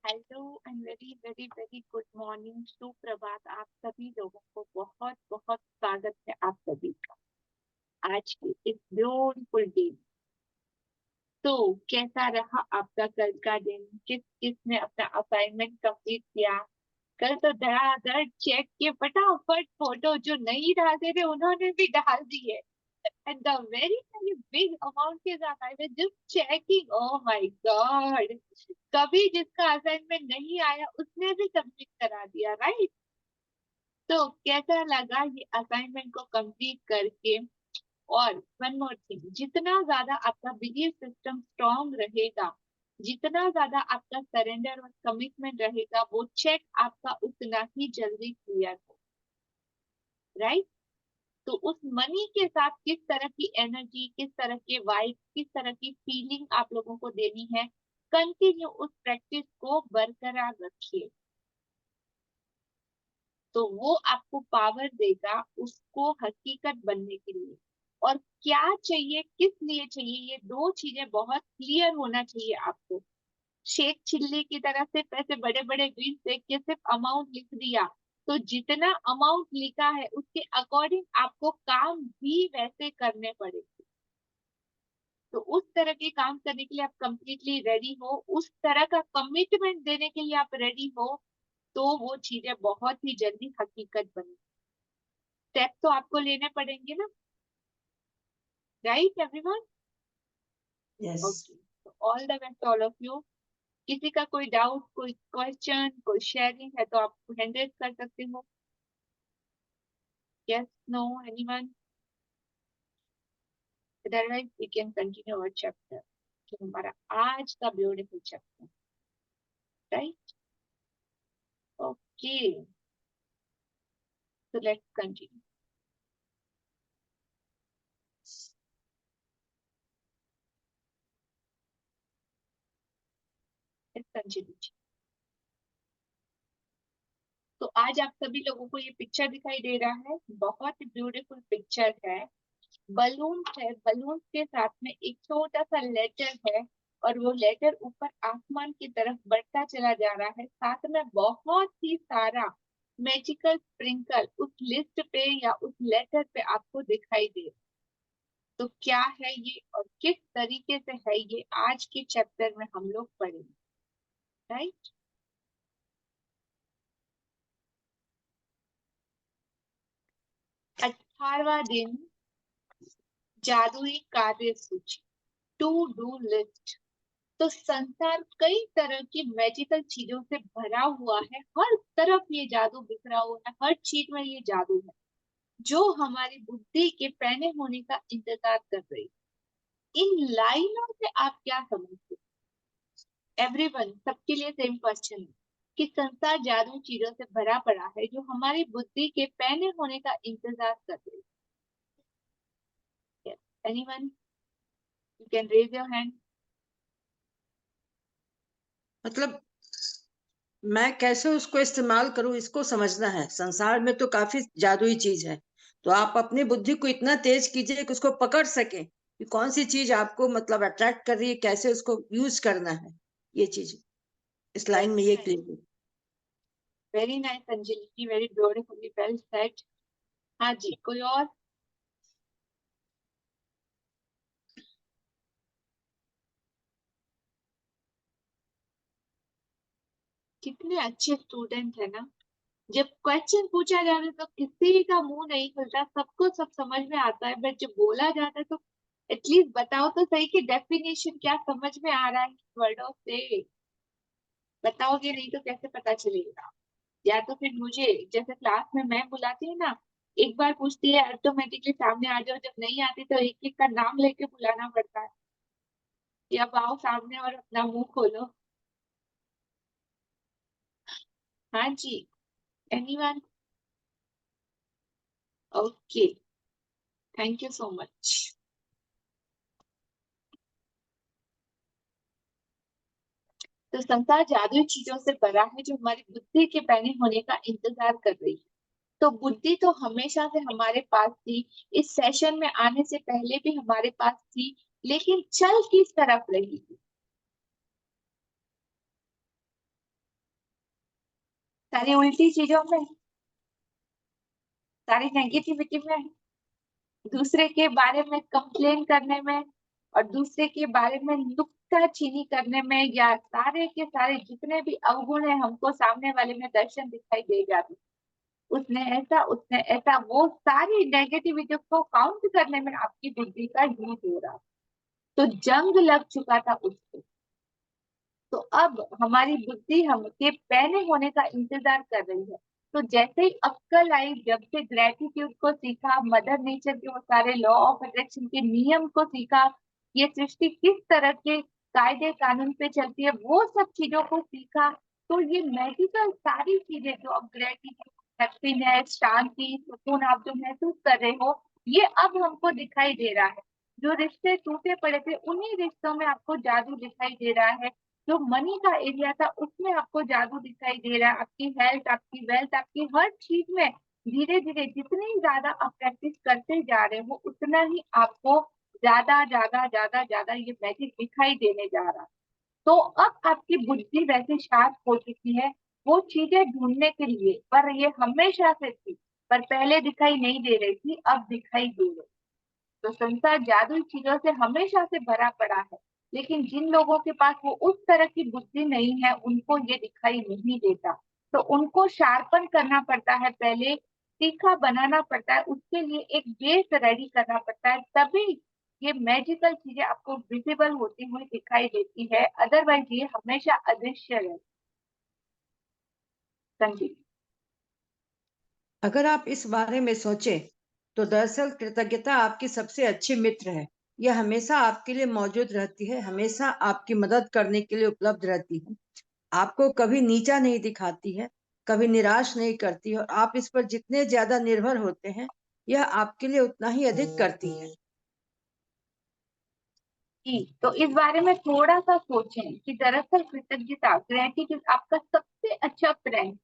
Hello and very very very good morning, सुप्रभात। आप सभी लोगों को बहुत बहुत स्वागत है आप सभी का आज के इस ब्यूटीफुल डे। तो कैसा रहा आपका कल का दिन? किस किस ने अपना असाइनमेंट कंप्लीट किया? कल तो धड़ाधड़ चेक के फटाफट फोटो जो नहीं डालते थे उन्होंने भी डाल दिए। And the very very big amount के साथ I was just checking, oh my god, कभी जिसका असाइनमेंट नहीं आया उसने भी सबमिट करा दिया, राइट? तो कैसा लगा ये असाइनमेंट को कंप्लीट करके? और वन मोर थिंग, जितना ज्यादा आपका बिलीफ सिस्टम स्ट्रांग रहेगा, जितना ज्यादा आपका सरेंडर और कमिटमेंट रहेगा, वो चेक आपका उतना ही जल्दी क्लियर हो, राइट? तो उस मनी के साथ किस तरह की एनर्जी, किस तरह के वाइब, किस तरह की फीलिंग आप लोगों को देनी है, कंटिन्यू उस प्रैक्टिस को बरकरार रखिए। तो वो आपको पावर देगा उसको हकीकत बनने के लिए। और क्या चाहिए, किस लिए चाहिए, ये दो चीजें बहुत क्लियर होना चाहिए आपको। शेख चिल्ली की तरह सिर्फ ऐसे बड़े बड़े ग्रीन देख के सिर्फ अमाउंट लिख दिया, तो जितना अमाउंट लिखा है उसके अकॉर्डिंग आपको काम भी वैसे करने पड़ेंगे। तो उस तरह के काम करने के लिए आप कंप्लीटली रेडी हो, उस तरह का कमिटमेंट देने के लिए आप रेडी हो, तो वो चीजें बहुत ही जल्दी हकीकत बनेगी। स्टेप तो आपको लेने पड़ेंगे ना, right everyone? Yes. Okay, all the best all of you. किसी का कोई डाउट, कोई क्वेश्चन, कोई शेयरिंग है तो आप हैंड रेज कर सकते हो। Yes, no, anyone? Otherwise we can continue our chapter, जो हमारा आज का beautiful chapter, right? Okay, so let's continue. Let's continue. तो आज आप सभी लोगों को ये पिक्चर दिखाई दे रहा है, बहुत ही ब्यूटीफुल पिक्चर है। बलून है, बलून के साथ में एक छोटा सा लेटर है, और वो लेटर ऊपर आसमान की तरफ बढ़ता चला जा रहा है। साथ में बहुत ही सारा मैजिकल स्प्रिंकल उस लिस्ट पे या उस लेटर पे आपको दिखाई दे रहा है। तो क्या है ये और किस तरीके से है ये, आज के चैप्टर में हम लोग पढ़ेंगे, राइट? 18वां दिन, जादुई कार्य सूची, टू डू लिस्ट। तो संसार कई तरह की मैजिकल चीजों से भरा हुआ है, हर तरफ ये जादू बिखरा हुआ है, हर चीज में ये जादू है जो हमारी बुद्धि के पैने होने का इंतजार कर रही है। इन लाइनों से आप क्या समझते हैं? एवरीवन, सबके लिए सेम क्वेश्चन है कि संसार जादू चीजों से भरा पड़ा है जो हमारी बुद्धि के पैने होने का इंतजार कर रही है। Anyone, you can raise your hand. मतलब मैं कैसे उसको इस्तेमाल करूं, इसको समझना है। संसार में तो काफी जादुई चीज है, तो आप अपनी बुद्धि को इतना तेज कीजिए कि उसको पकड़ सके कि कौन सी चीज आपको मतलब अट्रैक्ट कर रही है, कैसे उसको यूज करना है। ये चीज इस लाइन में ये क्लियर है। Very nice Anjali, very beautifully well said. हाँ जी, कोई और? कितने अच्छे स्टूडेंट है ना। जब क्वेश्चन पूछा जाता है तो किसी का मुंह नहीं खुलता, सबको सब समझ में आता है, बट जब बोला जाता है तो एटलीस्ट बताओ तो सही कि डेफिनेशन क्या समझ में आ रहा है वर्डों से। बताओगे नहीं तो कैसे पता चलेगा? या तो फिर मुझे, जैसे क्लास में मैम बुलाती है ना, एक बार पूछती है ऑटोमेटिकली सामने आ जाओ, जब नहीं आती तो एक एक का नाम लेके बुलाना पड़ता है, या आओ सामने और अपना मुंह खोलो। हाँ जी, anyone? Okay, thank you so much. तो संसार जादुई चीजों से भरा है जो हमारी बुद्धि के पैने होने का इंतजार कर रही है। तो बुद्धि तो हमेशा से हमारे पास थी, इस सेशन में आने से पहले भी हमारे पास थी, लेकिन चल किस तरफ रही थी? सारी उल्टी चीजों में, सारी नेगेटिविटी में, दूसरे के बारे में कंप्लेन करने में, और दूसरे के बारे में नुक्ताचीनी करने में, या सारे के सारे जितने भी अवगुण है हमको सामने वाले में दर्शन दिखाई दे जाते, उसने ऐसा, वो सारी नेगेटिविटी को काउंट करने में आपकी बुद्धि का यूज हो रहा, तो जंग लग चुका था उसको। तो अब हमारी बुद्धि हमके पहले होने का इंतजार कर रही है। तो जैसे ही अक्कल आई, जब से ग्रेटिट्यूड को सीखा, मदर नेचर के वो सारे लॉ ऑफ अट्रैक्शन के नियम को सीखा, ये सृष्टि किस तरह के कायदे कानून पे चलती है, वो सब चीजों को सीखा, तो ये मैजिकल सारी चीजें जो अब ग्रेटिट्यूड, हैप्पीनेस, शांति, सुकून आप जो महसूस कर रहे हो, ये अब हमको दिखाई दे रहा है। जो रिश्ते टूटे पड़े थे, उन्हीं रिश्तों में आपको जादू दिखाई दे रहा है। जो मनी का एरिया था, उसमें आपको जादू दिखाई दे रहा है। आपकी हेल्थ, आपकी वेल्थ, आपकी हर चीज में धीरे धीरे जितनी ज्यादा आप प्रैक्टिस करते जा रहे हो, उतना ही आपको ज्यादा ज्यादा ज्यादा ज्यादा ये मैजिक दिखाई देने जा रहा है। तो अब आपकी बुद्धि वैसे शार्प हो चुकी है वो चीजें ढूंढने के लिए, पर ये हमेशा से थी, पर पहले दिखाई नहीं दे रही थी, अब दिखाई दे रही। तो संसार जादुई चीजों से हमेशा से भरा पड़ा है, लेकिन जिन लोगों के पास वो उस तरह की बुद्धि नहीं है, उनको ये दिखाई नहीं देता। तो उनको शार्पन करना पड़ता है, पहले तीखा बनाना पड़ता है, उसके लिए एक बेस रेडी करना पड़ता है, तभी ये मैजिकल चीजें आपको विजिबल होती हुई दिखाई देती है, अदरवाइज ये हमेशा अदृश्य है। संजीव। अगर आप इस बारे में सोचें, तो दरअसल कृतज्ञता आपकी सबसे अच्छी मित्र है। यह हमेशा आपके लिए मौजूद रहती है, हमेशा आपकी मदद करने के लिए उपलब्ध रहती है, आपको कभी नीचा नहीं दिखाती है, कभी निराश नहीं करती है, और आप इस पर जितने ज्यादा निर्भर होते हैं, यह आपके लिए उतना ही अधिक करती है। जी, तो इस बारे में थोड़ा सा सोचें कि दरअसल कृतज्ञता, ग्रेटिट्यूड आपका सबसे अच्छा फ्रेंड,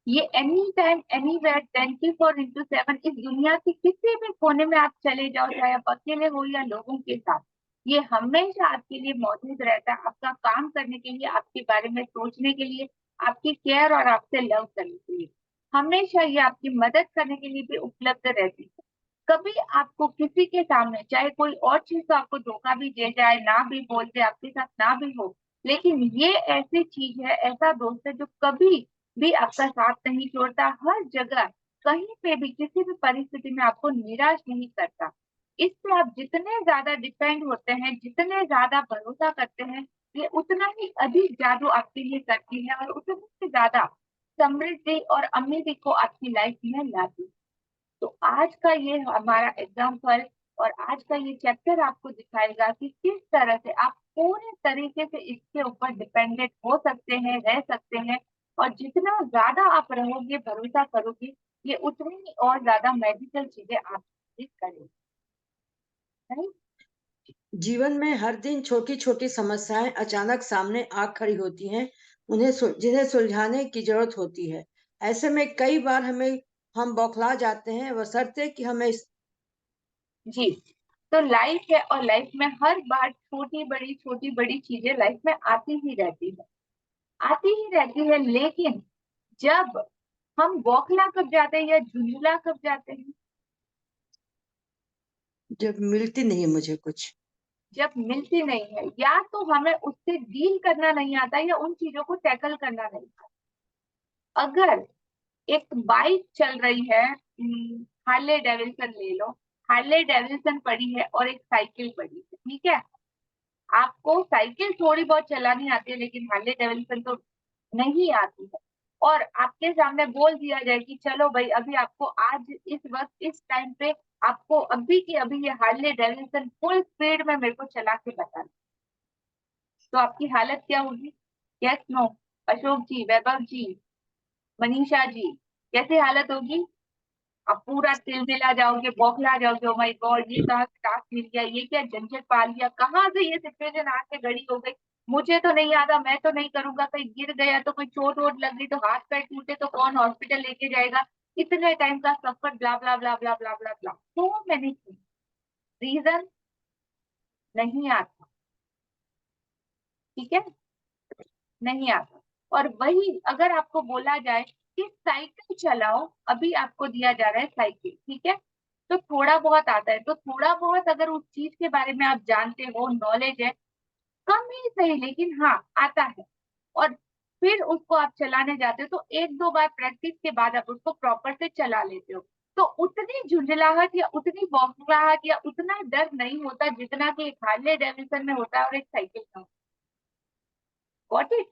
ये एनी टाइम एनीवेयर 24/7 इस दुनिया के किसी भी कोने में आप चले जाओ, चाहे आप अकेले हो या लोगों के साथ, ये हमेशा आपके लिए मौजूद रहता है, आपका काम करने के लिए, आपके बारे में सोचने के लिए, आपकी केयर और आपसे लव करने के लिए, हमेशा ये आपकी मदद करने के लिए भी उपलब्ध रहती है। कभी आपको किसी के सामने, चाहे कोई और चीज तो आपको धोखा भी दे जाए, ना भी बोल दे, आपके साथ ना भी हो, लेकिन ये ऐसी चीज है, ऐसा दोस्त है जो कभी भी आपका साथ नहीं छोड़ता, हर जगह, कहीं पे भी, किसी भी परिस्थिति में आपको निराश नहीं करता। इस पे आप जितने ज्यादा डिपेंड होते हैं, जितने ज्यादा भरोसा करते हैं, ये उतना ही अधिक जादू आपके लिए करती है, और उतनी ही ज्यादा समृद्धि और अमीरी को आपकी लाइफ में लाती है। तो आज का ये हमारा एग्जाम्पल और आज का ये चैप्टर आपको दिखाएगा कि किस तरह से आप पूरे तरीके से इसके ऊपर डिपेंडेंट हो सकते हैं, रह सकते हैं, और जितना ज्यादा आप रहोगे, भरोसा करोगे, ये उतनी ही और ज्यादा मैजिकल चीजें आप करेंगे। Right? जीवन में हर दिन छोटी छोटी समस्याएं अचानक सामने आ खड़ी होती हैं, जिन्हें सुलझाने की जरूरत होती है। ऐसे में कई बार हम बौखला जाते हैं, बशर्ते कि हमें जी, तो लाइफ है, और लाइफ में हर बार छोटी बड़ी चीजें लाइफ में आती ही रहती है, आती ही रहती है, लेकिन जब हम बौखला कब जाते हैं या झुंझुला कब जाते हैं? जब मिलती नहीं मुझे कुछ। जब मिलती नहीं है, या तो हमें उससे डील करना नहीं आता, या उन चीजों को टैकल करना नहीं आता। अगर एक बाइक चल रही है, हार्ले डेविल्सन ले लो, हार्ले डेविल्सन पड़ी है और एक साइकिल पड़ी है, ठीक है, आपको साइकिल थोड़ी बहुत चलानी आती है, लेकिन हार्ले डेविल्सन तो नहीं आती है, और आपके सामने बोल दिया जाए कि चलो भाई, अभी आपको आज इस वक्त इस टाइम पे आपको अभी की अभी ये हार्ले डेविल्सन फुल स्पीड में मेरे को चला के बताना, तो आपकी हालत क्या होगी? Yes no? अशोक जी, वैभव जी, मनीषा जी, कैसे हालत होगी? आप पूरा तिलमिला जाओगे, बौखला जाओगे, ओ माय गॉड, ये कहाँ से टास्क मिल गया, ये क्या झंझट पा लिया, कहाँ से ये सिचुएशन आके घड़ी हो गई, मुझे तो नहीं आता, मैं तो नहीं करूंगा, कहीं गिर गया तो, कोई चोट वोट लग गई तो, हाथ पैर टूटे तो कौन हॉस्पिटल लेके जाएगा, इतने टाइम का सफर, ब्ला ब्ला ब्ला ब्ला ब्ला ब्ला ब्ला, सो मैनी रीजन, नहीं आता, ठीक है, नहीं आता। और वही अगर आपको बोला जाए कि साइकिल चलाओ, अभी आपको दिया जा रहा है साइकिल, ठीक है, तो थोड़ा बहुत आता है, तो थोड़ा बहुत अगर उस चीज के बारे में आप जानते हो, नॉलेज है, कम ही सही लेकिन हाँ आता है, और फिर उसको आप चलाने जाते हो, तो एक दो बार प्रैक्टिस के बाद आप उसको प्रॉपर से चला लेते हो, तो उतनी झुंझलाहट या उतनी बौखलाहट या उतना डर नहीं होता जितना कि एक हार्ले डेविडसन में होता है और एक साइकिल में। Got it?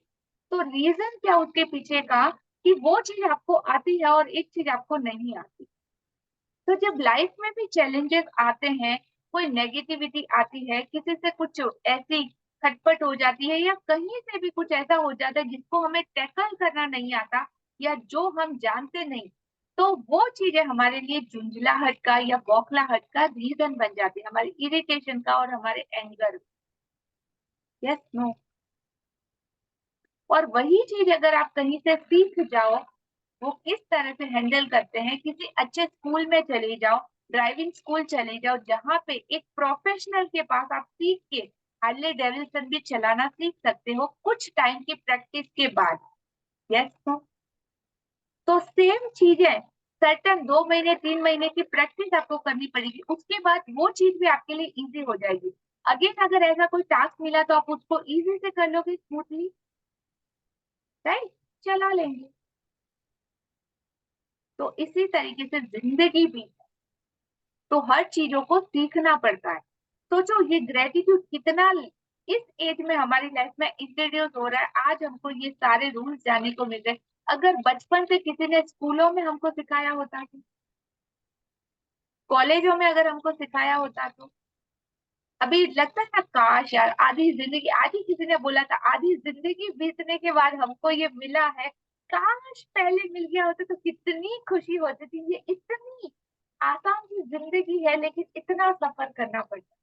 तो रीजन क्या उसके पीछे का, कि वो चीज आपको आती है और एक चीज आपको नहीं आती। तो जब लाइफ में भी चैलेंजेस आते हैं, कोई नेगेटिविटी आती है, किसी से कुछ ऐसी खटपट हो जाती है, या कहीं से भी कुछ ऐसा हो जाता है जिसको हमें टैकल करना नहीं आता या जो हम जानते नहीं, तो वो चीजें हमारे लिए झुंझलाहट का या बौखलाहट का रीजन बन जाती है, हमारे इरिटेशन का और हमारे एंगर। Yes, no. और वही चीज अगर आप कहीं से सीख जाओ, वो किस तरह से हैंडल करते हैं, किसी अच्छे स्कूल में चले जाओ, ड्राइविंग स्कूल चले जाओ, जहाँ पे एक प्रोफेशनल के पास आप सीख के हार्ले डेविडसन भी चलाना सीख सकते हो कुछ टाइम की प्रैक्टिस के बाद। यस, तो सेम चीज है, सर्टन 2 महीने 3 महीने की प्रैक्टिस आपको करनी पड़ेगी, उसके बाद वो चीज भी आपके लिए इजी हो जाएगी। अगेन अगर ऐसा कोई टास्क मिला तो आप उसको इजी से कर लोगे, स्मूथली, राइट, चला लेंगे। तो इसी तरीके से जिंदगी भी, तो हर चीजों को सीखना पड़ता है। सोचो ये ग्रेटिट्यूड कितना इस एज में हमारी लाइफ में इंट्रोड्यूस हो रहा है, आज हमको ये सारे रूल्स जानने को मिल रहे हैं। अगर बचपन से किसी ने स्कूलों में हमको सिखाया होता तो, कॉलेजों में अगर हमको सिखाया होता तो, अभी लगता था काश यार आधी जिंदगी, आज ही किसी ने बोला था आधी जिंदगी बीतने के बाद हमको ये मिला है, काश पहले मिल गया होता तो कितनी खुशी होती थी। ये इतनी आसान सी जिंदगी है लेकिन इतना सफर करना पड़ता है।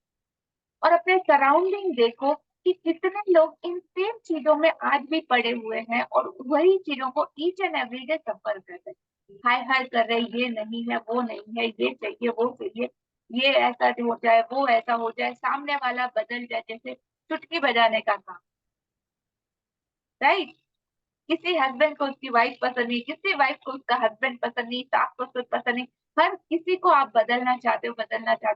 और अपने सराउंडिंग देखो कि कितने लोग इन सेम चीजों में आज भी पड़े हुए हैं और वही चीजों को ईच एंड एवरी डे सफर कर रहे हैं, हाय हाय कर रहे हैं, ये नहीं है वो नहीं है, ये चाहिए वो चाहिए, ये ऐसा हो जाए वो ऐसा हो जाए, सामने वाला बदल जाए, जैसे चुटकी बजाने का काम, राइट। किसी हस्बैंड को उसकी वाइफ पसंद नहीं, किसी वाइफ को उसका हस्बैंड पसंद नहीं, सास को ससुर पसंद नहीं, हर किसी को आप बदलना चाहते हो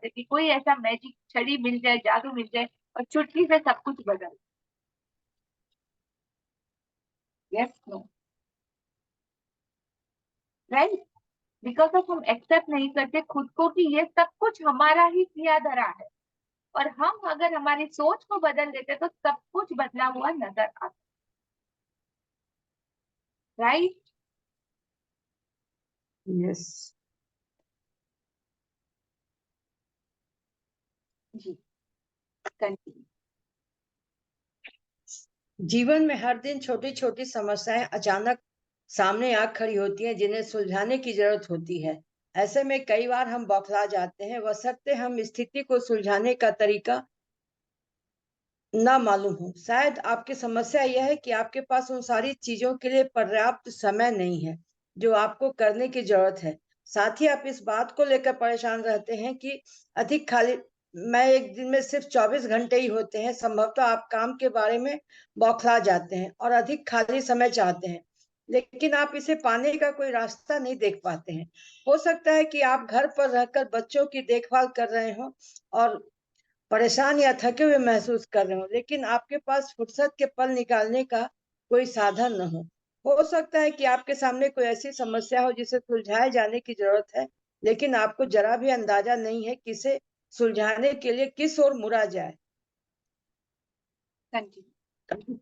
कि कोई ऐसा मैजिक छड़ी मिल जाए, जादू मिल जाए और चुटकी से सब कुछ बदल। Yes, no, right, because of हम एक्सेप्ट नहीं करते खुद को कि ये सब कुछ हमारा ही किया धरा है, और हम अगर हमारी सोच को बदल देते तो सब कुछ बदला हुआ नजर आता, राइट। यस। जी, कंटिन्यू। जीवन में हर दिन छोटी छोटी समस्याएं अचानक सामने आ खड़ी होती हैं जिन्हें सुलझाने की जरूरत होती है। ऐसे में कई बार हम बौखला जाते हैं, बशर्ते हम स्थिति को सुलझाने का तरीका ना मालूम हो। शायद आपकी समस्या यह है कि आपके पास उन सारी चीजों के लिए पर्याप्त समय नहीं है जो आपको करने की जरूरत है। साथ ही आप इस बात को लेकर परेशान रहते हैं कि अधिक खाली मैं एक दिन में सिर्फ 24 घंटे ही होते हैं। संभवतः आप काम के बारे में बौखला जाते हैं और अधिक खाली समय चाहते हैं, लेकिन आप इसे पाने का कोई रास्ता नहीं देख पाते हैं। हो सकता है कि आप घर पर रहकर बच्चों की देखभाल कर रहे हो और परेशान या थके हुए महसूस कर रहे हो, लेकिन आपके पास फुर्सत के पल निकालने का कोई साधन न हो। हो सकता है कि आपके सामने कोई ऐसी समस्या हो जिसे सुलझाए जाने की जरूरत है, लेकिन आपको जरा भी अंदाजा नहीं है कि इसे सुलझाने के लिए किस ओर मुड़ा जाए। कंटिन्यू।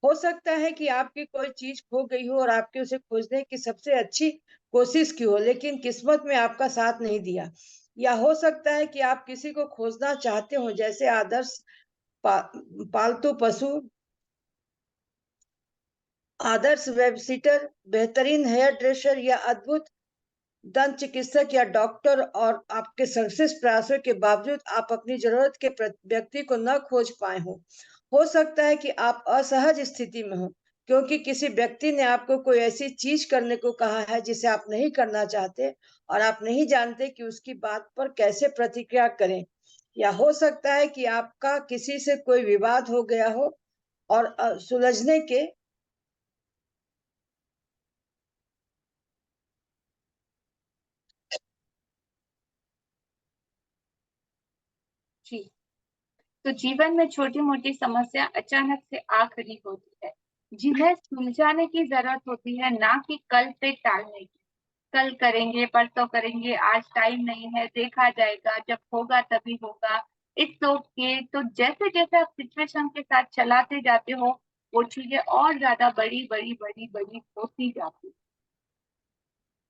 हो सकता है कि आपकी कोई चीज खो गई हो और आपके उसे खोजने की सबसे अच्छी कोशिश की हो, लेकिन किस्मत में आपका साथ नहीं दिया। या हो सकता है कि आप किसी को खोजना चाहते हो, जैसे आदर्श पा, पालतू पशु, आदर्श वेबसिटर, बेहतरीन हेयर ड्रेसर या अद्भुत दंत चिकित्सक या डॉक्टर, और आपके सर्वश्रेष्ठ प्रयासों के बावजूद आप अपनी जरूरत के व्यक्ति को न खोज पाए हो सकता है कि आप असहज स्थिति में हो क्योंकि किसी व्यक्ति ने आपको कोई ऐसी चीज करने को कहा है जिसे आप नहीं करना चाहते और आप नहीं जानते कि उसकी बात पर कैसे प्रतिक्रिया करें। या हो सकता है कि आपका किसी से कोई विवाद हो गया हो और सुलझने के जी, तो जीवन में छोटी मोटी समस्या अचानक से आ खड़ी होती है, जिन्हें सुलझाने की जरूरत होती है, ना कि कल पे टालने की। कल करेंगे, परसों करेंगे, आज टाइम नहीं है, देखा जाएगा, जब होगा तभी होगा। It's okay. तो जैसे-जैसे आप सिचुएशन के साथ चलाते जाते हो, वो चीज़ें और ज़्यादा बड़ी होती जाती हैं।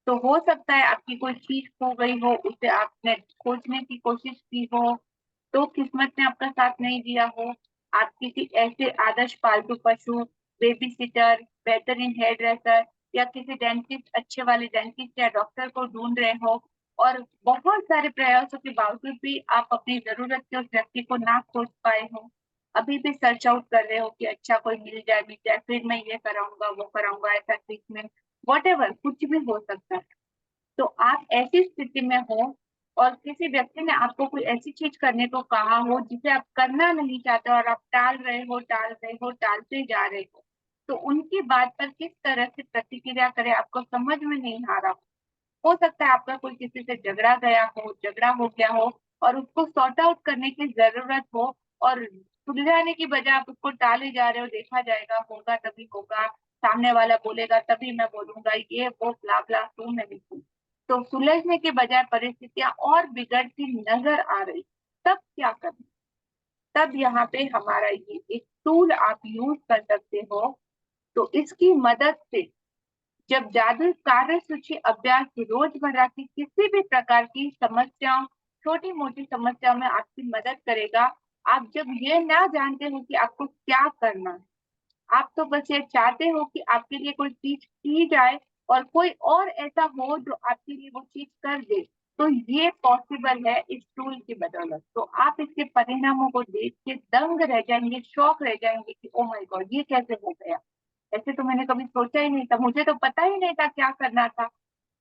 तो हो सकता है आपकी कोई चीज़ खो गई हो, उसे आपने खोजने की कोशिश की हो, तो किस्मत ने आपका साथ नहीं दिया हो। आप किसी ऐसे आदर्श पालतू पशु, बेबी-सिटर, बेहतरीन हेयर ड्रेसर या किसी डेंटिस्ट अच्छे वाले डेंटिस्ट या डॉक्टर को ढूँढ रहे हो और बहुत सारे प्रयासों के बावजूद भी आप अपनी ज़रूरत के उस व्यक्ति को ना खोज पाए हो। अभी भी सर्च आउट कर रहे हो कि अच्छा कोई मिल जाए, फिर मैं ये कराऊँगा, वो कराऊँगा, ऐसा ट्रीटमेंट, व्हाटएवर कुछ भी हो सकता है। तो आप ऐसी स्थिति में हो और किसी व्यक्ति ने आपको कोई ऐसी चीज़ करने को कहा हो जिसे आप करना नहीं चाहते और आप टालते जा रहे हो। तो उनकी बात पर किस तरह से प्रतिक्रिया करें आपको समझ में नहीं आ रहा हो सकता है आपका कोई किसी से झगड़ा हो गया हो और उसको सॉर्ट आउट करने की ज़रूरत हो और सुलझाने की बजाय आप उसको टाले जा रहे हो, देखा जाएगा, होगा तभी होगा, सामने वाला बोलेगा तभी मैं बोलूँगा, ये वो ब्ला-ब्ला तू नहीं तू। तो सुलझने के बजाय परिस्थितियाँ और बिगड़ती नज़र आ रही, तब क्या करना? तब यहाँ पे हमारा ये एक टूल आप यूज़ कर सकते हो, तो इसकी मदद से जब जादुई कार्यसूची अभ्यास रोजमर्रा की किसी भी प्रकार की समस्याओं, छोटी-मोटी समस्याओं में आपकी मदद करेगा। आप जब ये ना जानते हो कि आपको क्या करना है, आप तो बस ये चाहते हो कि आपके लिए कोई चीज़ की जाए और कोई और ऐसा हो जो आपके लिए वो चीज़ कर दे। तो ये पॉसिबल है इस टूल की बदौलत। तो आप इसके परिणामों को देख के दंग रह जाएँगे, शॉक रह जाएँगे कि ओह माय गॉड! ये कैसे हो गया? ऐसे तो मैंने कभी सोचा ही नहीं था, मुझे तो पता ही नहीं था क्या करना था।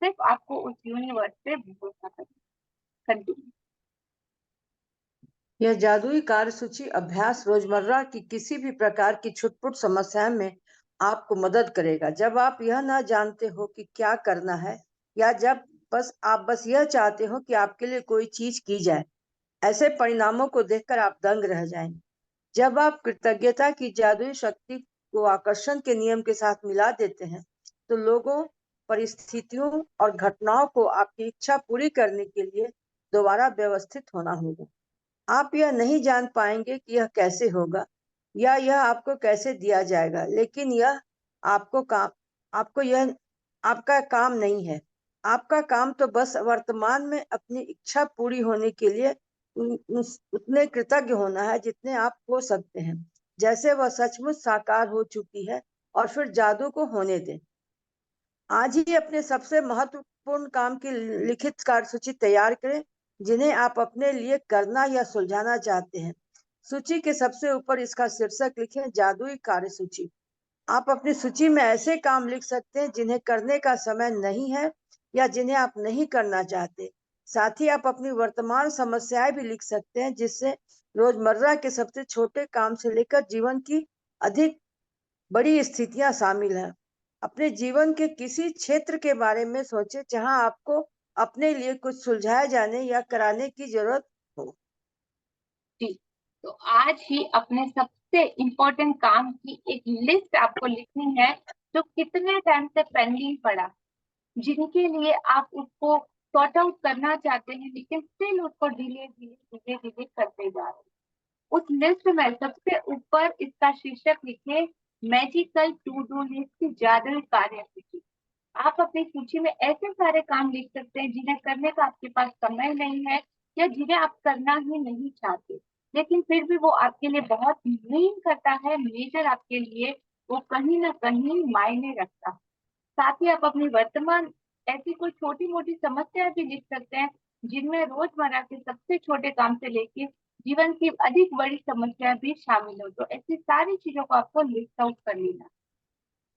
सिर्फ़ आपको उस यूनिवर्स से भरोसा करना। कंटिन्यू। यह जादुई कार्यसूची अभ्यास रोजमर्रा की किसी भी प्रकार की छुटपुट समस्या में आपको मदद करेगा। जब आप यह ना जानते हो कि क्या करना है या जब आप बस यह चाहते हो कि आपके लिए कोई चीज की जाए, ऐसे परिणामों को देखकर आप दंग रह जाएंगे। जब आप कृतज्ञता की जादुई शक्ति को आकर्षण के नियम के साथ मिला देते हैं, तो लोगों, परिस्थितियों और घटनाओं को आपकी इच्छा पूरी करने के लिए दोबारा व्यवस्थित होना होगा। आप यह नहीं जान पाएंगे कि यह कैसे होगा या यह आपको कैसे दिया जाएगा, लेकिन यह आपको काम आपको यह आपका काम नहीं है। आपका काम तो बस वर्तमान में अपनी इच्छा पूरी होने के लिए उतने कृतज्ञ होना है जितने आप हो सकते हैं, जैसे वह सचमुच साकार हो चुकी है, और फिर जादू को होने दें। आज ही अपने सबसे महत्वपूर्ण काम की लिखित कार्यसूची तैयार करें, जिन्हें आप अपने लिए करना या सुलझाना चाहते हैं। सूची के सबसे ऊपर इसका शीर्षक लिखें, जादुई कार्यसूची। आप अपनी सूची में ऐसे काम लिख सकते हैं जिन्हें करने का समय नहीं है या जिन्हें आप नहीं करना चाहते। साथ ही आप अपनी वर्तमान समस्याएं भी लिख सकते हैं, जिससे रोजमर्रा के सबसे छोटे काम से लेकर जीवन की अधिक बड़ी स्थितियां शामिल हैं। अपने जीवन के किसी क्षेत्र के बारे में सोचें जहां आपको अपने लिए कुछ सुलझाए जाने या कराने की जरूरत हो। जी, तो आज ही अपने सबसे इम्पोर्टेंट काम की एक लिस्ट आपको लिखनी है, जो कितने टाइम से पेंडिंग पड़ा, जिनके लिए आप उसको सॉर्ट आउट करना चाहते हैं, लेकिन स्टिल उसको डिले करते जा रहे हैं। उस लिस्ट में सबसे ऊपर इसका शीर्षक लिखिए, मैजिकल टू डू लिस्ट की जादुई कार्यसूची। आप अपनी सूची में ऐसे सारे काम लिख सकते हैं जिन्हें करने का आपके पास समय नहीं है या जिन्हें आप करना ही नहीं चाहते, लेकिन फिर भी वो आपके लिए बहुत मीन करता है, मेजर आपके लिए वो कहीं ना कहीं मायने रखता है। साथ ही आप अपनी वर्तमान ऐसी कोई छोटी-मोटी समस्या भी लिख सकते हैं, जिनमें रोज़मर्रा के सबसे छोटे काम से लेके जीवन की अधिक बड़ी समस्या भी शामिल हो। तो ऐसी सारी चीज़ों को आपको लिस्ट आउट कर लेना।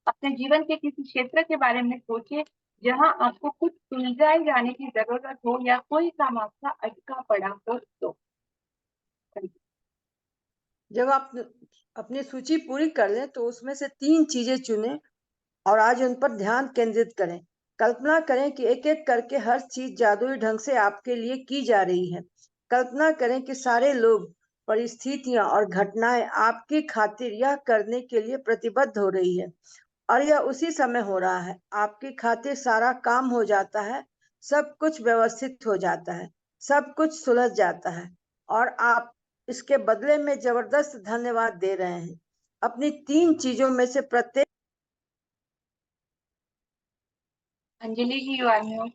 अपने जीवन के किसी क्षेत्र के बारे में सोचिए, जहाँ आपको कुछ सुलझाए जाने की ज़रूरत हो या कोई काम आपका अटका पड़ा हो तो। जब आप अपनी सूची पूरी कर लें, तो उसमें से 3 चीजें चुनें और आज उन पर ध्यान केंद्रित करें। कल्पना करें कि एक-एक करके हर चीज जादुई ढंग से आपके लिए की जा रही है। कल्पना करें कि सारे लोग, परिस्थितियां और घटनाएं आपकी खातिर यह करने के लिए प्रतिबद्ध हो रही है और यह उसी समय हो रहा है। आपकी खातिर सारा काम हो जाता है, सब कुछ व्यवस्थित हो जाता है, सब कुछ सुलझ जाता है और आप इसके बदले में जबरदस्त धन्यवाद दे रहे हैं। अपनी 3 चीजों में से प्रत्येक। अंजलि जी, यू आर म्यूट।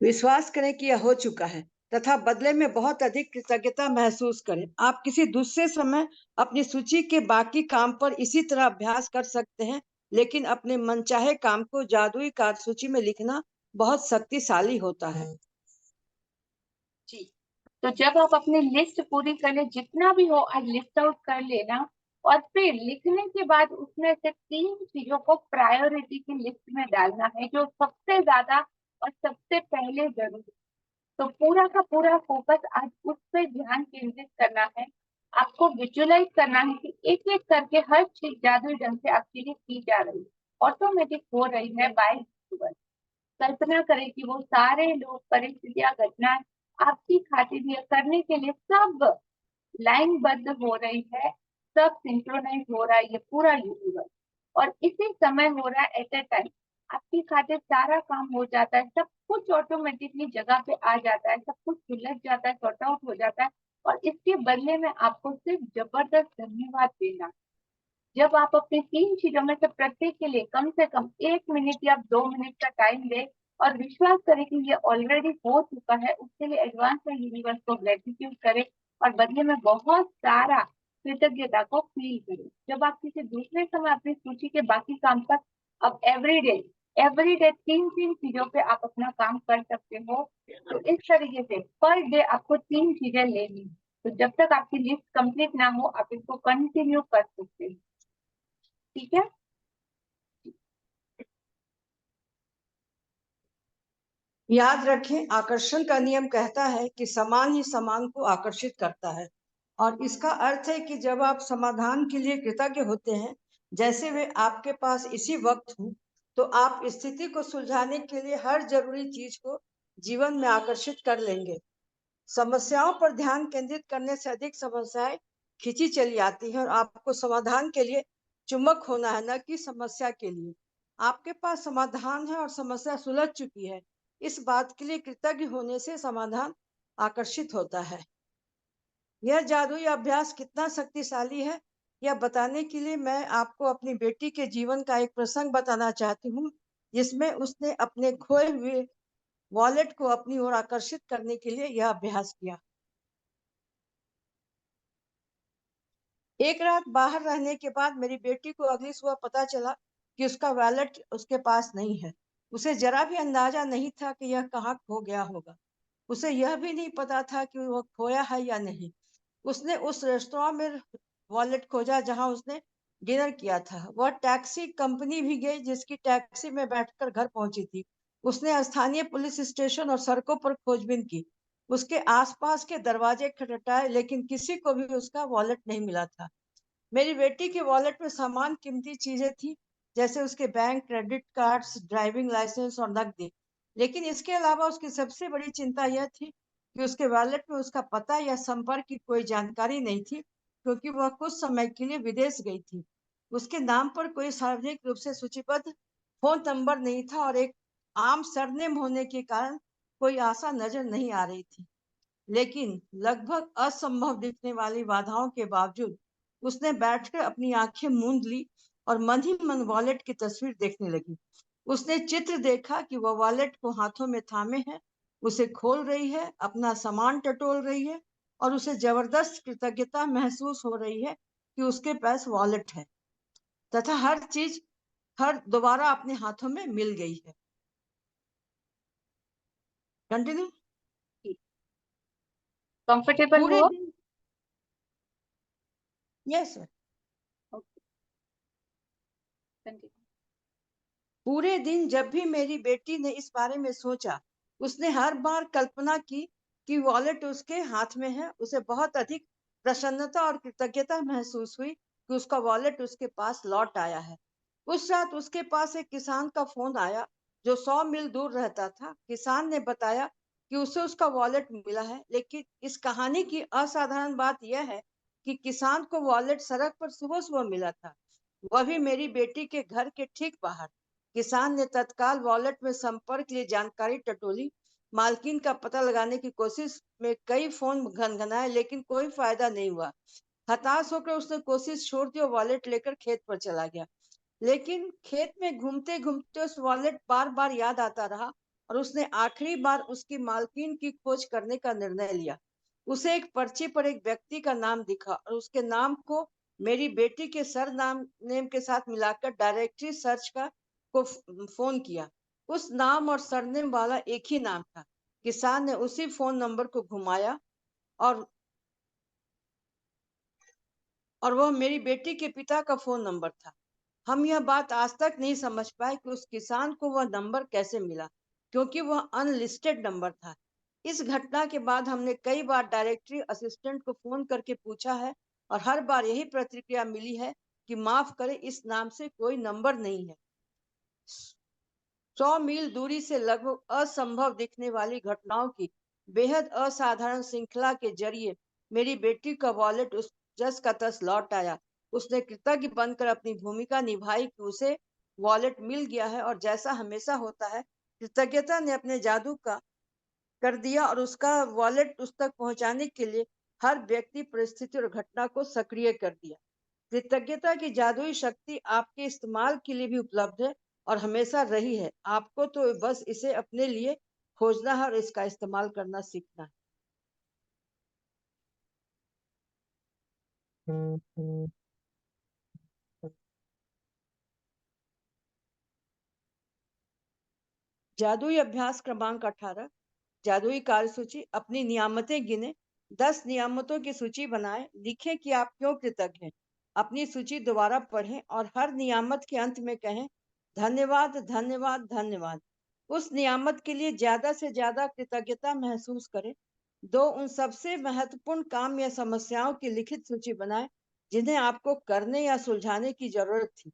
विश्वास करें कि यह हो चुका है तथा बदले में बहुत अधिक कृतज्ञता महसूस करें। आप किसी दूसरे समय अपनी सूची के बाकी काम पर इसी तरह अभ्यास कर सकते हैं, लेकिन अपने मनचाहे काम को जादुई कार्यसूची में लिखना बहुत शक्तिशाली होता है। जी, तो जब आप अपनी लिस्ट पूरी कर ले, जितना भी हो आज लिस्ट आउट कर लेना, और फिर लिखने के बाद उसमें से 3 चीजों को प्रायोरिटी की लिस्ट में डालना है, जो सबसे ज्यादा और सबसे पहले जरूरी। तो पूरा का पूरा फोकस आज उस पर ध्यान केंद्रित करना है। आपको विजुअलाइज करना है कि एक एक करके हर चीज जादुई ढंग से आपके लिए की जा रही है, ऑटोमेटिक हो रही है बाय। कल्पना करें कि वो सारे लोग, परिस्थितियां, घटनाएं आपकी खातिर ये करने के लिए सब लाइनबद्ध हो रही है, सब सिंक्रोनाइज हो रहा है, ये पूरा यूनिवर्स। और इसी समय हो रहा है, एट ए टाइम आपकी खातिर सारा काम हो जाता है, सब कुछ ऑटोमेटिकली जगह पे आ जाता है, सब कुछ सुलझ जाता है, सॉर्ट आउट हो जाता है। और इसके बदले में आपको सिर्फ जबरदस्त धन्यवाद देना। जब आप अपनी 3 चीजों में से प्रत्येक के लिए कम से कम 1 मिनट या 2 मिनट का टाइम दें और विश्वास करें कि ये ऑलरेडी हो चुका है, उसके लिए एडवांस में यूनिवर्स को ग्रेटिट्यूड करें और बदले में बहुत सारा कृतज्ञता को फील करें। जब आप किसी दूसरे समय अपनी सूची के बाकी काम पर, अब एवरीडे 3 चीजों पे आप अपना काम कर सकते हो। तो इस तरीके से पर डे आपको 3 चीजें लेनी है। तो जब तक आपकी लिस्ट कंप्लीट ना हो, आप इसको कंटिन्यू कर सकते हैं। ठीक है। याद रखें, आकर्षण का नियम कहता है कि समान ही समान को आकर्षित करता है और इसका अर्थ है कि जब आप समाधान के लिए कृतज्ञ होते हैं, जैसे वे आपके पास इसी वक्त हो, तो आप स्थिति को सुलझाने के लिए हर जरूरी चीज को जीवन में आकर्षित कर लेंगे। समस्याओं पर ध्यान केंद्रित करने से अधिक समस्याएं खींची चली आती हैं और आपको समाधान के लिए चुम्बक होना है, न कि समस्या के लिए। आपके पास समाधान है और समस्या सुलझ चुकी है। इस बात के लिए कृतज्ञ होने से समाधान आकर्षित होता है। यह जादुई अभ्यास कितना शक्तिशाली है, यह बताने के लिए मैं आपको अपनी बेटी के जीवन का एक प्रसंग बताना चाहती हूँ, जिसमें उसने अपने खोए हुए वॉलेट को अपनी ओर आकर्षित करने के लिए यह अभ्यास किया। एक रात बाहर रहने के बाद मेरी बेटी को अगली सुबह पता चला कि उसका वॉलेट उसके पास नहीं है। उसे जरा भी अंदाजा नहीं था कि यह कहाँ खो गया होगा। उसे यह भी नहीं पता था कि वह खोया है या नहीं। उसने उस रेस्तरां में वॉलेट खोजा जहां उसने डिनर किया था। वह टैक्सी कंपनी भी गई जिसकी टैक्सी में बैठकर घर पहुंची थी। उसने स्थानीय पुलिस स्टेशन और सड़कों पर खोजबीन की। उसके आसपास के दरवाजे खटखटाए, लेकिन किसी को भी उसका वॉलेट नहीं मिला था। मेरी बेटी के वॉलेट में सामान कीमती चीजें थी, जैसे उसके bank credit cards, driving licence और नकदी। लेकिन इसके अलावा उसकी सबसे बड़ी चिंता यह थी कि उसके वॉलेट में उसका पता या संपर्क की कोई जानकारी नहीं थी, क्योंकि वह कुछ समय के लिए विदेश गई थी। उसके नाम पर कोई सार्वजनिक रूप से सूचीबद्ध फोन नंबर नहीं था और एक आम सरनेम होने के कारण कोई आशा नजर नहीं आ रही थी। लेकिन लगभग असंभव दिखने वाली बाधाओं के बावजूद उसने बैठकर अपनी आंखें मूंद ली और मन ही मन वॉलेट की तस्वीर देखने लगी। उसने चित्र देखा कि वह वॉलेट को हाथों में थामे है, उसे खोल रही है, अपना सामान टटोल रही है और उसे जबरदस्त कृतज्ञता महसूस हो रही है कि उसके पास वॉलेट है तथा हर चीज हर दोबारा अपने हाथों में मिल गई है। कंटिन्यू। कंफर्टेबल पूरे हुआ? दिन। यस। Okay, continue. पूरे दिन जब भी मेरी बेटी ने इस बारे में सोचा, उसने हर बार कल्पना की कि वॉलेट उसके हाथ में है। उसे बहुत अधिक प्रसन्नता और कृतज्ञता महसूस हुई कि उसका वॉलेट उसके पास लौट आया है। उस रात उसके पास एक किसान का फोन आया जो 100 मील दूर रहता था। किसान ने बताया कि उसे उसका वॉलेट मिला है, लेकिन इस कहानी की असाधारण बात यह है कि किसान को वॉलेट सड़क पर सुबह सुबह मिला था, वह भी मेरी बेटी के घर के ठीक बाहर। किसान ने तत्काल वॉलेट में संपर्क के लिए जानकारी टटोली। मालकिन का पता लगाने की कोशिश में कई फोन घनघनाए, लेकिन कोई फायदा नहीं हुआ। हताश होकर उसने कोशिश छोड़ दी और वॉलेट लेकर खेत पर चला गया। लेकिन खेत में घूमते घूमते उस वॉलेट बार बार याद आता रहा और उसने आखिरी बार उसकी मालकिन की खोज करने का निर्णय लिया। उसे एक पर्ची पर एक व्यक्ति का नाम दिखा और उसके नाम को मेरी बेटी के सर नाम नेम के साथ मिलाकर डायरेक्टरी सर्च का को फोन किया। उस नाम और सरनेम वाला एक ही नाम था। किसान ने उसी फोन नंबर को घुमाया और वह मेरी बेटी के पिता का फोन नंबर था। हम यह बात आज तक नहीं समझ पाए कि उस किसान को वह नंबर कैसे मिला, क्योंकि वह अनलिस्टेड नंबर था। इस घटना के बाद हमने कई बार डायरेक्टरी असिस्टेंट को फोन करके पूछा है और हर बार यही प्रतिक्रिया मिली है कि माफ करें, इस नाम से कोई नंबर नहीं है। 100 मील दूरी से लगभग असंभव दिखने वाली घटनाओं की बेहद असाधारण श्रृंखला के जरिए मेरी बेटी का वॉलेट उस जस का तस लौट आया। उसने कृतज्ञ बनकर अपनी भूमिका निभाई कि उसे वॉलेट मिल गया है, और जैसा हमेशा होता है, कृतज्ञता ने अपने जादू का कर दिया और उसका वॉलेट उस तक पहुंचाने के लिए हर व्यक्ति, परिस्थिति और घटना को सक्रिय कर दिया। कृतज्ञता की जादुई शक्ति आपके इस्तेमाल के लिए भी उपलब्ध है और हमेशा रही है। आपको तो बस इसे अपने लिए खोजना है और इसका इस्तेमाल करना सीखना है। जादुई अभ्यास क्रमांक 18। जादुई कार्यसूची। अपनी नियामतें गिने। 10 नियामतों की सूची बनाएं। लिखें कि आप क्यों कृतज्ञ हैं। अपनी सूची दोबारा पढ़ें और हर नियामत के अंत में कहें, धन्यवाद, धन्यवाद, धन्यवाद। उस नियामत के लिए ज्यादा से ज्यादा कृतज्ञता महसूस करें। 2, उन सबसे महत्वपूर्ण काम या समस्याओं की लिखित सूची बनाएं जिन्हें आपको करने या सुलझाने की जरूरत थी।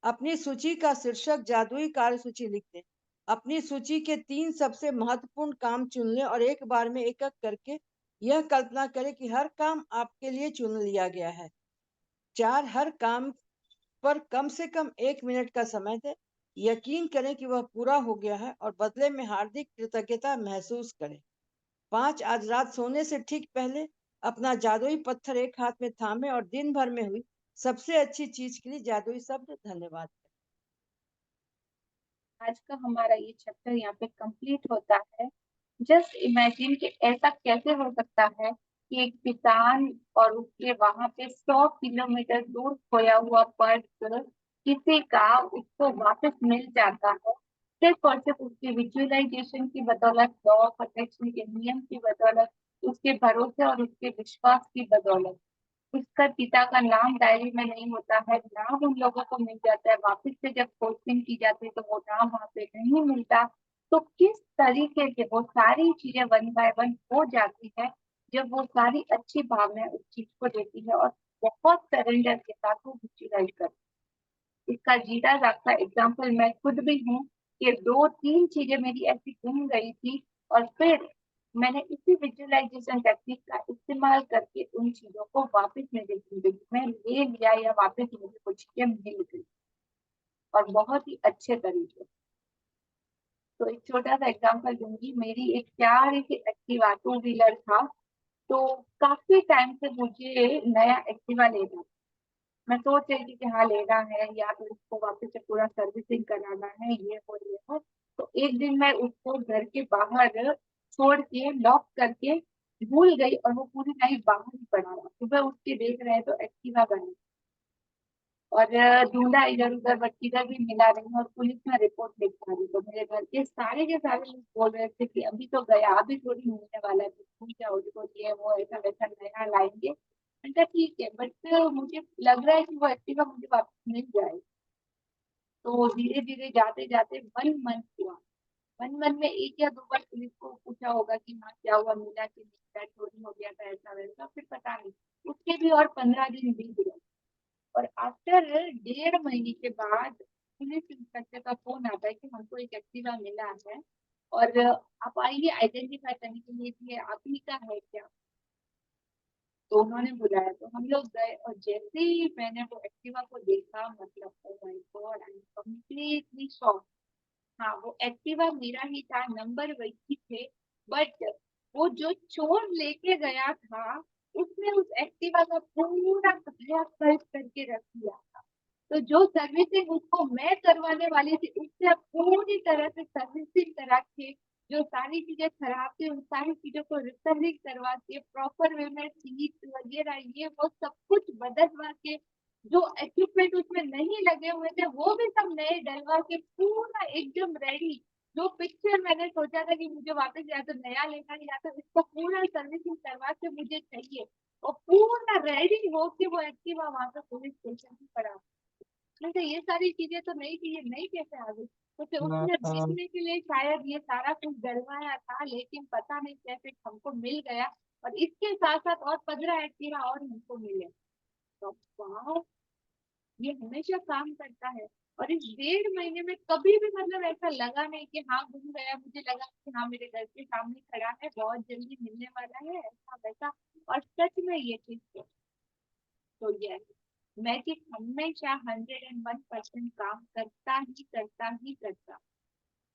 अपनी सूची का शीर्षक जादुई कार्यसूची लिख दें। अपनी सूची के 3 सबसे महत्वपूर्ण काम चुन लें और एक बार में एक एक करके यह कल्पना करें कि हर काम आपके लिए चुन लिया गया है। 4, हर काम पर कम से कम 1 मिनट का समय दें। यकीन करें कि वह पूरा हो गया है और बदले में हार्दिक कृतज्ञता महसूस करें। 5, आज रात सोने से ठीक पहले अपना जादुई पत्थर एक हाथ में थामे और दिन भर में हुई सबसे अच्छी चीज के लिए जादुई शब्द धन्यवाद। आज का हमारा ये चैप्टर यहाँ पे कंप्लीट होता है। जस्ट इमेजिन कि ऐसा कैसे हो सकता है कि एक किसान और उसके वहां पे 100 किलोमीटर दूर खोया हुआ पर्स किसी का उसको वापस मिल जाता है, सिर्फ और सिर्फ उसके विजुअलाइजेशन की बदौलत, लॉ ऑफ अट्रैक्शन के नियम की बदौलत, उसके भरोसे और उसके विश्वास की बदौलत। उसका पिता का नाम डायरी में नहीं होता है, नाम उन लोगों को मिल जाता है, वापस से जब पोस्टिंग की जाती है तो वो नाम वहां पे नहीं मिलता। तो किस तरीके से वो सारी चीजें वन बाय वन हो जाती है जब वो सारी अच्छी भावनाएं उस चीज को देती है और बहुत सरेंडर के साथ वो विजुअलाइज करती है। इसका जीता जागता एग्जाम्पल मैं खुद भी हूँ कि 2-3 चीजें मेरी ऐसी गुम गई थी और फिर मैंने इसी विजुअलाइजेशन टेक्निक का इस्तेमाल करके उन चीजों को वापस मेरी जिंदगी में ले लिया या वापस मुझे कुछ चीजें मिल गई और बहुत ही अच्छे तरीके। तो एक छोटा सा एग्जांपल दूंगी। मेरी एक प्यारी सी एक्टिवा 2 व्हीलर था। तो काफी टाइम से मुझे नया एक्टिवा लेना था। मैं सोच रही थी कि हाँ लेना है, या तो इसको वापस से पूरा सर्विसिंग कराना है, ये हो। तो एक दिन मैं उसको घर के बाहर छोड़ के लॉक करके भूल गई और वो पूरी नाइट बाहर ही पड़ा रहा। सुबह उठ के देख रहे हैं तो एक्टिवा बनी और ढूंढा इधर उधर, बट किधर भी मिला नहीं और पुलिस में रिपोर्ट लिखवा दी। तो मेरे घर के सारे लोग बोल रहे थे कि अभी तो गया, अभी थोड़ी मिलने वाला है, तो भूल जाओ उसको, ये वो ऐसा वैसा नया लाएंगे। मैंने कहा ठीक है, बट मुझे लग रहा है कि वो एक्टिवा मुझे वापस मिल जाएगी। तो धीरे धीरे जाते जाते 1 मंथ हुआ। 1 मंथ में 1 या 2 बार पुलिस को पूछा होगा कि हाँ क्या हुआ, मिला कि नहीं, चोरी हो गया था, ऐसा वैसा, फिर पता नहीं। उसके भी और 15 दिन बीत गए और आफ्टर 1.5 महीने के बाद पुलिस इंस्पेक्टर का फोन आता है कि हमको एक एक्टिवा मिला है और आप आइए आइडेंटिफाई करने के लिए कि ये आप ही का है क्या। तो उन्होंने बुलाया तो हम लोग गए और जैसे ही मैंने वो एक्टिवा को देखा, मतलब oh my God, I am completely shock. हाँ, वो एक्टिवा मेरा ही था, नंबर वही थे, बट वो जो चोर लेके गया था उसने उस एक्टिवा का पूरा कचरा सर्च करके रख दिया था। तो जो सर्विसिंग उसको मैं करवाने वाली थी उससे अब पूरी तरह से सर्विसिंग करा के जो सारी चीजें खराब थी उन सारी चीजों को रिपेयरिंग करवा के प्रॉपर वे में सीट वगैरह ये वो सब कुछ बदलवा के जो इक्विपमेंट उसमें नहीं लगे हुए थे वो भी सब नए डलवा के पूरा एकदम रेडी। जो पिक्चर मैंने सोचा था कि मुझे वापस या तो नया लेना है या तो इसको पूरा सर्विसिंग करवा के मुझे चाहिए, और पूरा रेडी हो के वो एक्टिवा वहां पे पुलिस स्टेशन पर आ। तो ये सारी चीजें तो नहीं थी, ये नहीं कैसे आ गई? तो फिर उसने देखने के लिए शायद ये सारा कुछ डलवाया था, लेकिन पता नहीं कैसे हमको मिल गया। और इसके साथ साथ और 15 एक्टिवा और हमको मिले। तो वाह, ये हमेशा काम करता है। और इस 1.5 महीने में कभी भी मतलब ऐसा लगा नहीं कि हाँ गुम गया, मुझे लगा कि हाँ मेरे घर के सामने खड़ा है, बहुत जल्दी मिलने वाला है, ऐसा वैसा। और सच में ये चीज तो ये मैजिक हमेशा 101% काम करता ही करता ही करता।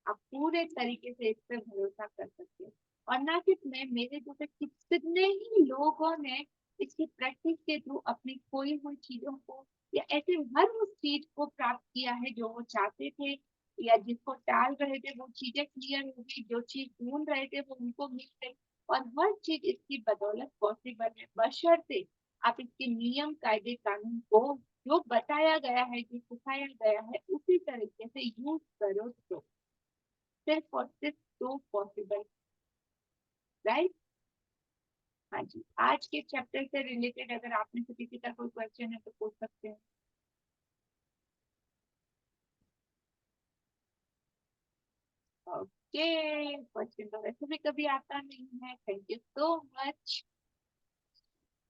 आप पूरे तरीके से इस पे भरोसा कर सकते हो। और ना सिर्फ मैं, मेरे जैसे कितने ही लोगों ने इसकी प्रैक्टिस के थ्रू अपनी खोई हुई चीजों को या ऐसे हर उस चीज को प्राप्त किया है जो वो चाहते थे, या जिसको टाल रहे थे वो चीजें क्लियर हो गई, जो चीज ढूंढ रहे थे वो उनको मिल गई। और हर चीज इसकी बदौलत पॉसिबल है, बशर्ते आप इसके नियम कायदे कानून को जो बताया गया है, जो सिखाया गया है उसी तरीके से यूज करो तो सिर्फ और सिर्फ तो पॉसिबल, राइट। हाँ जी, आज के चैप्टर से रिलेटेड अगर आप में से किसी का कोई क्वेश्चन है तो पूछ सकते हैं। ओके, क्वेश्चन तो वैसे भी कभी आता नहीं है। Thank you so much.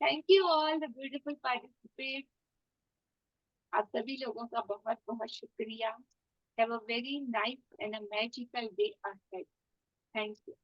Thank you all the beautiful participate. आप सभी लोगों का बहुत बहुत शुक्रिया। Have a very nice and a magical day ahead. Thank you.